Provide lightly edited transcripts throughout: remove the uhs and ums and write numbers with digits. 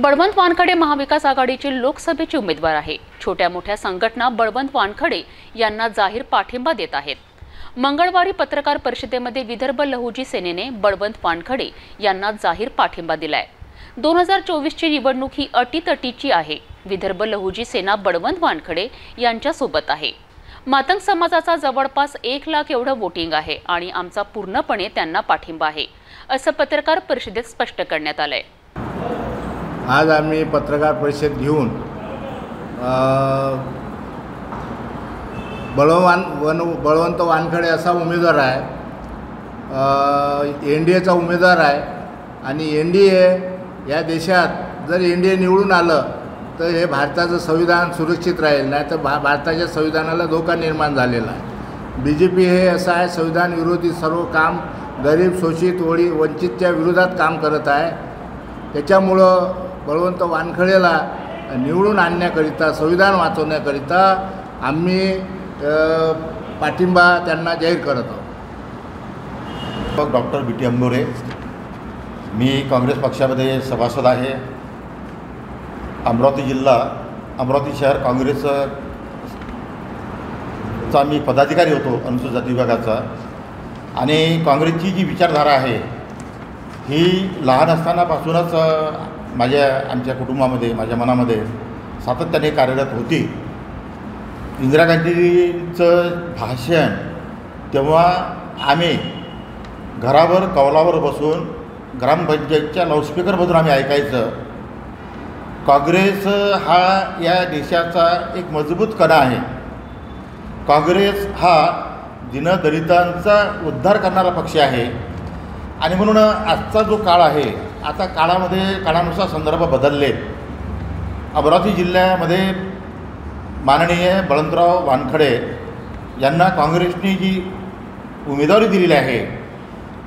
बळवंत वानखडे महाविकास आघाडीचे लोकसभेचे उमेदवार आहे। छोट्या मोठ्या संघटना बळवंत वानखडे यांना जाहीर पाठिंबा देत आहेत। मंगळवारी पत्रकार परिषदेमध्ये विदर्भ लहुजी सेनेने बळवंत वानखडे यांना जाहीर पाठिंबा दिलाय। 2024 ची निवडणूक ही अटीतटीची आहे। विदर्भ लहुजी सेना बळवंत वानखडे यांच्या सोबत आहे। मातंग समाजाचा जवळपास 1 लाख एवढं वोटिंग आहे आणि आमचा पूर्णपणे त्यांना पाठिंबा आहे, असं पत्रकार परिषदेत स्पष्ट करण्यात आलंय। आज आम्ही पत्रकार परिषद घेऊन बळवंत वानखडे असा उमेदवार आहे, एनडीएचा उमेदवार आहे आणि एनडीए या देशात जर एनडीए निवडून आलं तर हे भारताचं संविधान सुरक्षित राहील, नाही तर भारताच्या संविधानाला धोका निर्माण झालेला आहे। बीजेपी हे असं आहे, संविधान विरोधी सर्व काम गरीब शोषित वंचितच्या विरोधात काम करत आहे। त्याच्यामुळं बळवंत वानखडेला निवडून आणण्याकरिता, संविधान वाचवण्याकरिता आम्ही पाठिंबा त्यांना जाहीर करत आहोत। डॉक्टर बी टी अंबोरे, मी काँग्रेस पक्षामध्ये सभासद आहे। अमरावती जिल्हा, अमरावती शहर काँग्रेसचा मी पदाधिकारी होतो, अनुसूचित जाती विभागाचा। आणि काँग्रेसची जी विचारधारा आहे ही लहान असतानापासूनच आमच्या कुटुंबामध्ये, माझ्या मनामध्ये सातत्याने कार्यरत होती। इंदिरा गांधींचं भाषण तेव्हा आम्ही घरावर कौलावर बसून ग्रामपंचायतच्या लाऊडस्पीकरमधून आम्ही ऐकायचं। काँग्रेस हा या देशाचा एक मजबूत कणा आहे। काँग्रेस हा दीनदलितांचा उद्धार करणारा पक्ष आहे आणि म्हणून आजचा जो काळ आहे, आता काळानुसार संदर्भ बदलले। अमरावती जिल्ह्यामध्ये माननीय बळवंतराव वानखडे यांना काँग्रेसने जी उमेदवारी दिलेली आहे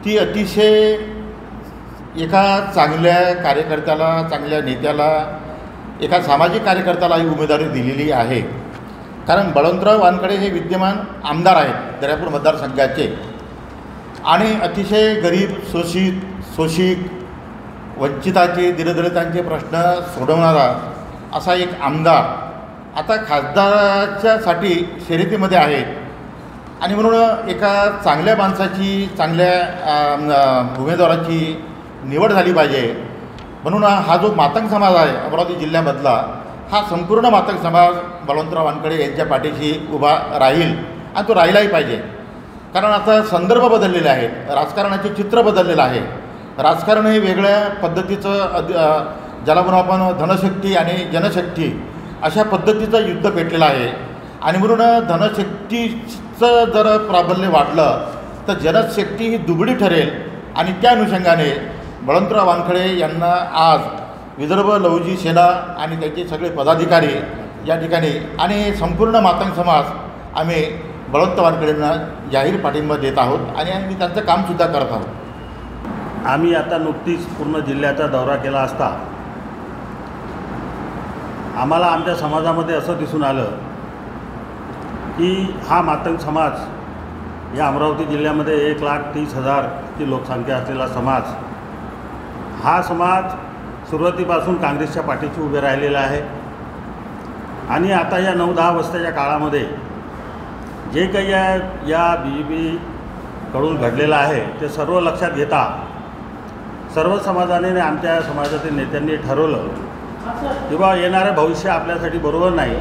ती अतिशय एका चांगल्या कार्यकर्त्याला, चांगल्या नेत्याला, एका सामाजिक कार्यकर्त्याला ही उमेदवारी दिलेली आहे। कारण बळवंतराव वानखडे हे विद्यमान आमदार आहेत दर्यापूर मतदारसंघाचे आणि अतिशय गरीब, शोषित वंचिताचे, दीनदलितांचे प्रश्न सोडवणारा असा एक आमदार आता खासदाराच्यासाठी शर्यतीमध्ये आहे। आणि म्हणून एका चांगल्या माणसाची, चांगल्या उमेदवाराची निवड झाली पाहिजे। म्हणून हा जो मातंग समाज आहे अमरावती जिल्ह्यामधला, हा संपूर्ण मातंग समाज बळवंतराव वानखडे यांच्या पाठीशी उभा राहील आणि तो राहिलाही पाहिजे। कारण आता संदर्भ बदललेले आहेत, राजकारणाचे चित्र बदललेलं आहे। राजकारण हे वेगळ्या पद्धतीचं, ज्याला म्हणून आपण धनशक्ती आणि जनशक्ती अशा पद्धतीचं युद्ध पेटलेलं आहे। आणि म्हणून धनशक्तीचं जर प्राबल्य वाढलं तर जनशक्ती ही दुबळी ठरेल। आणि त्या अनुषंगाने बळवंतराव वानखडे यांना आज विदर्भ लहुजी सेना आणि त्याचे सगळे पदाधिकारी या ठिकाणी आणि संपूर्ण मातंग समाज आम्ही बळवंत वानखडेंना जाहीर पाठिंबा देत आहोत आणि आम्ही त्यांचं कामसुद्धा करत आहोत। आम्ही आता नुकतीच पूर्ण जिल्ह्याचा दौरा केला असता आम्हाला आमच्या समाजामध्ये असं दिसून आलं की हा मातंग समाज या अमरावती जिल्ह्यामध्ये 1,30,000 ची लोकसंख्या असलेला समाज, हा समाज सुरुवातीपासून काँग्रेसच्या पाठीशी उभे राहिलेला आहे। आणि आता या 9-10 वर्षाच्या काळामध्ये जे काही या BJPकडून घडलेलं आहे ते सर्व लक्षात घेता सर्व समाजाने, आमच्या समाजातील नेत्यांनी ठरवलं की बा येणारं भविष्य आपल्यासाठी बरोबर नाही।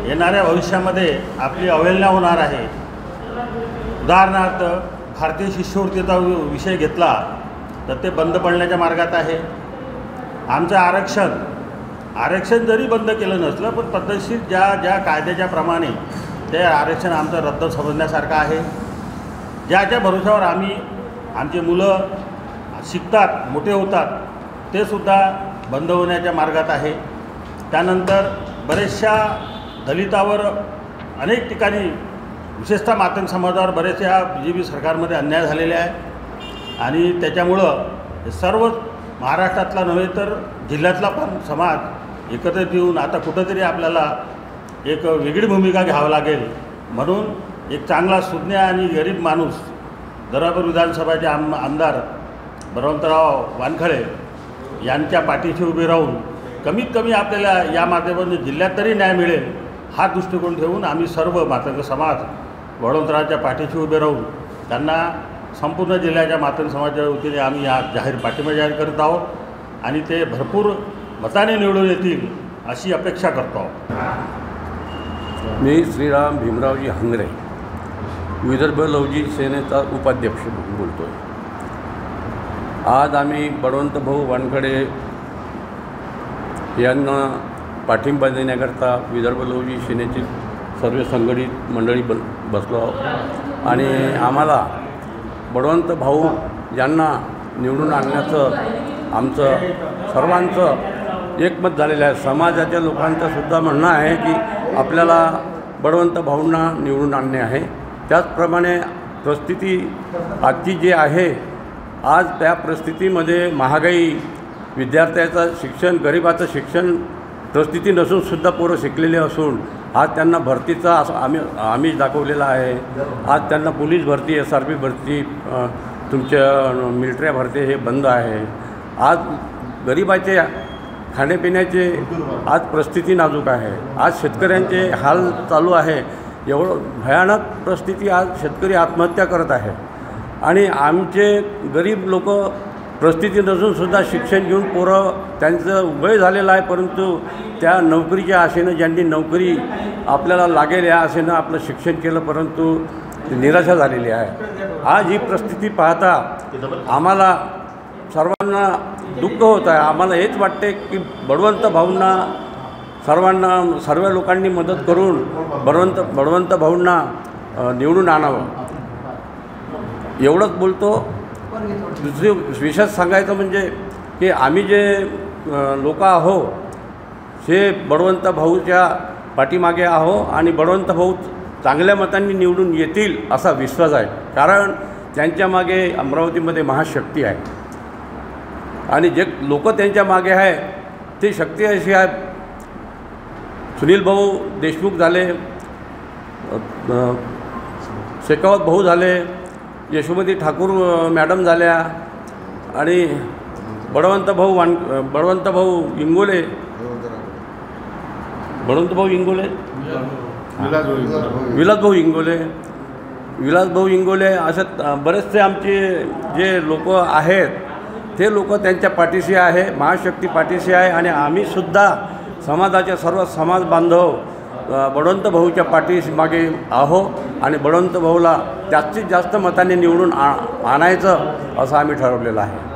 येणाऱ्या भविष्यामध्ये आपली अवहेलना होणार आहे। उदाहरणार्थ भारतीय शिष्यवृत्तीचा विषय घेतला तर ते बंद पडण्याच्या मार्गात आहे। आमचं आरक्षण जरी बंद केलं नसलं पण पद्धतशीर ज्या कायद्याच्या प्रमाणे ते आरक्षण आमचं रद्द समजण्यासारखं आहे। ज्याच्या भरोशावर आमची मुलं शिकतात, मोठे होतात, ते सुद्धा बंद होण्याच्या मार्गात आहे। त्यानंतर बरेचशा दलितावर अनेक ठिकाणी, विशेषतः मातंग समाजावर बरेचशा BJP सरकारमध्ये अन्याय झालेले आहे। आणि त्याच्यामुळं सर्व महाराष्ट्रातला नव्हे तर जिल्ह्यातला पण समाज एकत्रित येऊन आता कुठंतरी आपल्याला एक वेगळी भूमिका घ्यावी लागेल। म्हणून एक चांगला सुज्ञ आणि गरीब माणूस दर्यापूर विधानसभाचे आमदार बळवंतराव वानखडे यांच्या पाठीशी उभे राहून कमीत कमी आपल्याला या माध्यमातून जिल्ह्यात तरी न्याय मिळेल हा दृष्टिकोन ठेवून आम्ही सर्व मातंग समाज बळवंतरावच्या पाठीशी उभे राहून त्यांना संपूर्ण जिल्ह्याच्या मातंग समाजाच्या वतीने आम्ही आज जाहीर पाठिंबा जाहीर करत आहोत आणि ते भरपूर मताने निवडून येतील अशी अपेक्षा करतो आहोत. मी श्रीराम भीमरावजी हंगरे, विदर्भ लहुजी सेनेचा उपाध्यक्ष बोलतो आहे. आज आम्ही बळवंत भाऊ वानखडे यांना पाठिंबा देण्याकरता विदर्भ लहुजी सेनेची सर्व संघटित मंडळी बसलो आहोत आणि आम्हाला बळवंत भाऊ यांना निवडून आणण्याचं आमचं सर्वांचं एकमत झालेलं आहे. समाजाच्या लोकांचं सुद्धा म्हणणं आहे की आपल्याला बळवंत भाऊंना निवडून आणणे आहे. त्याचप्रमाणे परिस्थिती आजची जी आहे, आज त्या परिस्थितीमध्ये महागाई, विद्यार्थ्याचं शिक्षण, गरिबाचं शिक्षण परिस्थिती नसूनसुद्धा पोरं शिकलेले असून आज त्यांना भरतीचा आम्ही दाखवलेला आहे. आज त्यांना पोलीस भरती, SRP भरती, तुमच्या मिलिटरी भरती हे बंद आहे. आज गरिबाचे खाण्यापिण्याचे आज परिस्थिती नाजूक आहे. आज शेतकऱ्यांचे हाल चालू आहे. एवढं भयानक परिस्थिती, आज शेतकरी आत्महत्या करत आहे आणि आमचे गरीब लोक परिस्थिती नसूनसुद्धा शिक्षण घेऊन पोरं त्यांचं वय झालेलं आहे, परंतु त्या नोकरीच्या आशेनं ज्यांनी नोकरी आपल्याला लागेल या आशेनं आपलं शिक्षण केलं, परंतु निराशा झालेली आहे. आज ही परिस्थिती पाहता आम्हाला सर्वांना दुःख होत आहे. आम्हाला हेच वाटते की बळवंत भाऊंना सर्व लोकांनी मदत करून बळवंत भाऊंना निवडून आणावं. एवढंच बोलतो. दुसरी विशेष सांगायचं म्हणजे की आम्ही जे लोक आहो हे बळवंत भाऊच्या पाठीमागे आहो आणि बळवंत भाऊ चांगल्या मतांनी निवडून येतील असा विश्वास आहे. कारण त्यांच्या मागे अमरावतीमध्ये महाशक्ती आहे आणि जे लोक त्यांच्या मागे आहे ती शक्ती अशी आहे. सुनील भाऊ देशमुख झाले, शेखावत भाऊ झाले, यशोमती ठाकूर मॅडम झाल्या आणि बळवंत भाऊ इंगोले, विलास भाऊ इंगोले अशा बरेचसे आमचे जे लोक आहेत ते लोक त्यांच्या पाठीशी आहे, महाशक्ती पाठीशी आहे आणि आम्हीसुद्धा समाजाचे सर्व समाज बांधव बळवंत भाऊच्या पाठीमागे आहो आणि बळवंत भाऊला जास्तीत जास्त मतांनी निवडून आणायचं असं आम्ही ठरवलेलं आहे.